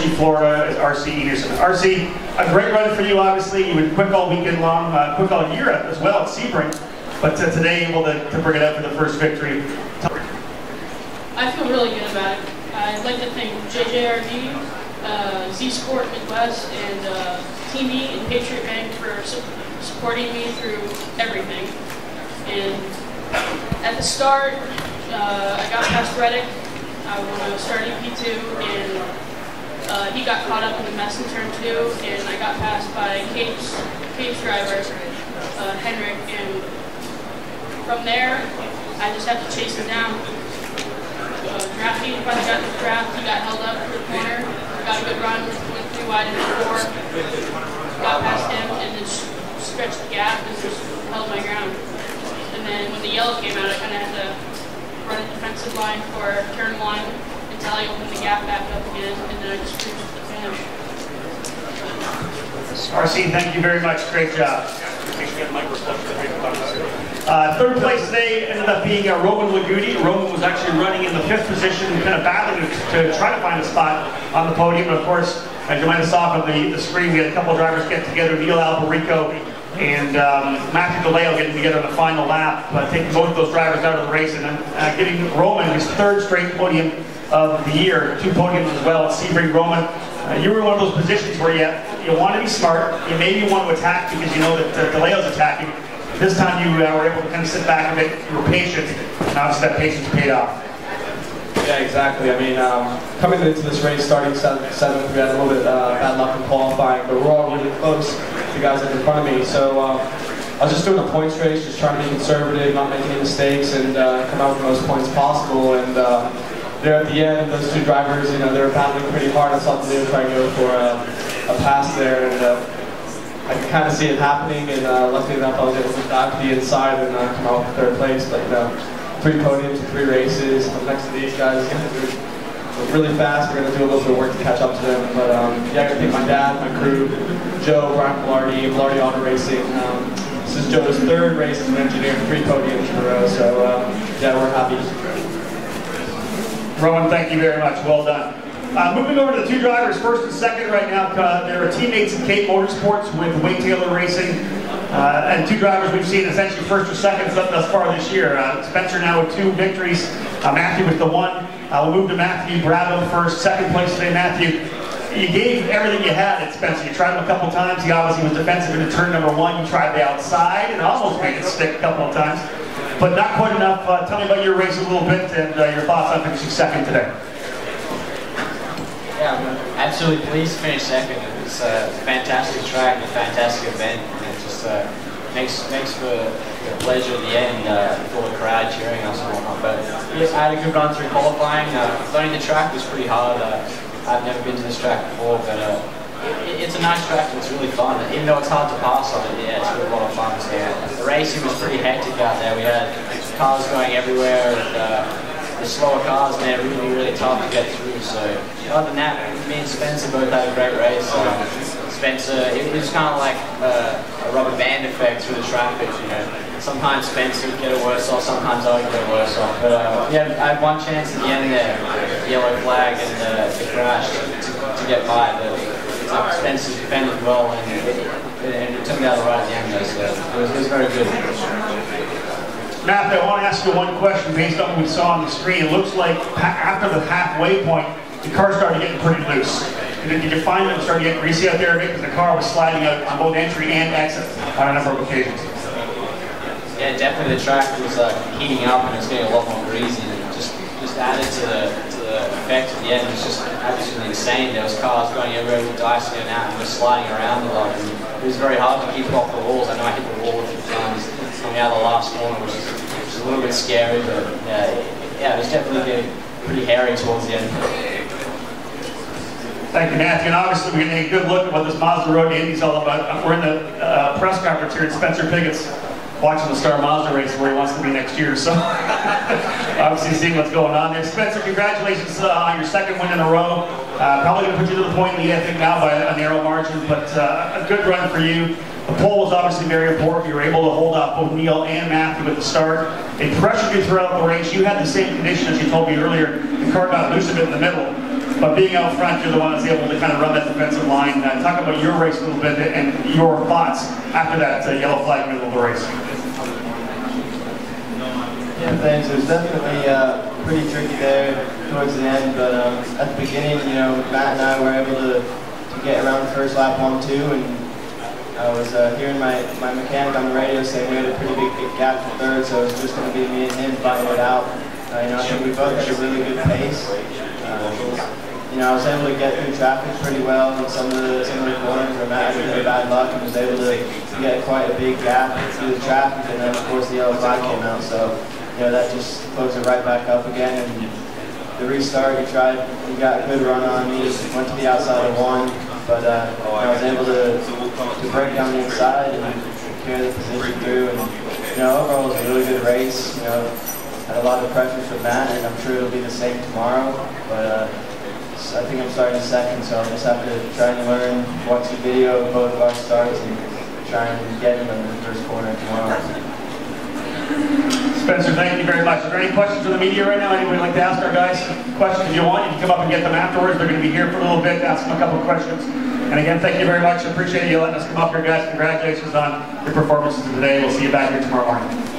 Richie, Florida, is R.C. Ederson. R.C., a great run for you, obviously. You were quick all weekend long, quick all year as well at Sebring, but today able to bring it out for the first victory. I feel really good about it. I'd like to thank JJRD, Z Sport Midwest, and Team E and Patriot Bank for supporting me through everything. And at the start, I got past Reddick when I was starting P2, and he got caught up in the mess in turn 2, and I got passed by Cape's driver, Henrik, and from there, I just had to chase him down. He finally got in the draft, he got held up for the corner, got a good run, went 3 wide into 4, got past him, and just stretched the gap and just held my ground. And then when the yellow came out, I kind of had to run a defensive line for turn 1 until I opened the gap back up again, and then I just cruised to the finish. RC, thank you very much. Great job. Third place today ended up being Roman Lagudi. Roman was actually running in the 5th position, kind of battling to try to find a spot on the podium. And of course, as you might have saw from the screen, we had a couple of drivers get together, Neil Alberico and Matthew DeLeo getting together on the final lap, taking both of those drivers out of the race, and then giving Roman his 3rd straight podium of the year, 2 podiums as well at Sebring. Roman, you were in one of those positions where you want to be smart, you maybe want to attack because you know that DeLeo's attacking. This time you were able to kind of sit back a bit, you were patient, and obviously that patience paid off. Yeah, exactly. I mean, coming into this race, starting 7th, we had a little bit bad luck in qualifying, but we're all really close to the guys that are in front of me. So I was just doing a points race, just trying to be conservative, not make any mistakes, and come out with the most points possible. And there at the end, those 2 drivers, you know, they were battling pretty hard on something. They were trying to go for a pass there, and I could kind of see it happening. And luckily enough, I was able to dive to the inside and come out with 3rd place. But you know, 3 podiums in 3 races. I'm next to these guys. They're really fast. We're going to do a little bit of work to catch up to them. But yeah, I got to thank my dad, my crew, Joe, Brian Velarde Auto Racing. This is Joe's 3rd race as an engineer, 3 podiums in a row. So yeah, we're happy. Rowan, thank you very much. Well done. Moving over to the 2 drivers, 1st and 2nd right now. They're teammates in Cape Motorsports with Wade Taylor Racing. And 2 drivers we've seen essentially 1st or 2nd thus far this year. Spencer now with 2 victories. Matthew with the 1. We'll move to Matthew Bravo first. 2nd place today, Matthew. You gave everything you had at Spencer. You tried him a couple times. He obviously was defensive into turn number 1. You tried the outside and almost made it stick a couple of times. But not quite enough. Tell me about your race a little bit and your thoughts on finishing 2nd today. Yeah, I'm absolutely pleased to finish 2nd. It was a fantastic track, a fantastic event, and it just makes for a pleasure at the end with all the crowd cheering us and whatnot. But yes, I had a good run through qualifying. Learning the track was pretty hard. I've never been to this track before, but it's a nice track and it's really fun. Even though it's hard to pass on it, yeah, it's really a lot of fun. So, the racing was pretty hectic out there. We had cars going everywhere, and the slower cars, and they're really tough to get through. So other than that, me and Spencer both had a great race. Spencer, it was kind of like a rubber band effect through the traffic, you know. Sometimes Spencer would get it worse off, sometimes I would get it worse off. But yeah, I had one chance at the end there, yellow flag and the crash to get by. Spencer defended well, and it took me out of the right at the end there, so it was very good. Matthew, I want to ask you one question based on what we saw on the screen. It looks like after the halfway point, the car started getting pretty loose. Did you find that it started getting greasy out there because the car was sliding out on both entry and exit on a number of occasions? Yeah, definitely the track was heating up and it was getting a lot more greasy, and it just added to the effect at the end. It was just absolutely insane. There was cars going everywhere with dicing and out and just sliding around a lot. And it was very hard to keep it off the walls. I know I hit the wall a few times coming out of the last corner, which is a little bit scary, but yeah, it was definitely getting pretty hairy towards the end. Thank you, Matthew. And obviously, we're getting a good look at what this Mazda Road to Indy is all about. We're in the press conference here at Spencer Pigot's watching the Star Mazda race where he wants to be next year. So, obviously, seeing what's going on there. Spencer, congratulations on your 2nd win in a row. Probably going to put you to the point lead, I think, now by a narrow margin, but a good run for you. The pole was obviously very important. You were able to hold off both Neil and Matthew at the start. They pressured you throughout the race. You had the same condition as you told me earlier. The car got loose a bit in the middle. But being out front, you're the one that's able to kind of run that defensive line. Talk about your race a little bit and your thoughts after that yellow flag middle of the race. Yeah, thanks. It was definitely pretty tricky there towards the end, but at the beginning, you know, Matt and I were able to get around the first lap 1-2, and I was hearing my mechanic on the radio saying we had a pretty big gap for third, so it was just going to be me and him fighting it out. You know, I think we both had a really good pace. You know, I was able to get through traffic pretty well in some of the corners where Matt had really bad luck and was able to get quite a big gap through the traffic, and then of course the yellow flag came out, so you know, that just closed it right back up again. And the restart, he got a good run on me, went to the outside of one, but I was able to break down the inside and carry the position through. And you know, overall it was a really good race. You know, had a lot of pressure from Matt, and I'm sure it'll be the same tomorrow. But I think I'm starting second, so I'll just have to try and learn, watch the video of both of our starts, and try and get him in the first corner tomorrow. Spencer, thank you very much. Are there any questions from the media right now? Anybody like to ask our guys questions? If you want, you can come up and get them afterwards. They're going to be here for a little bit to ask them a couple of questions. And again, thank you very much. I appreciate you letting us come up here, guys. Congratulations on your performances today. We'll see you back here tomorrow morning.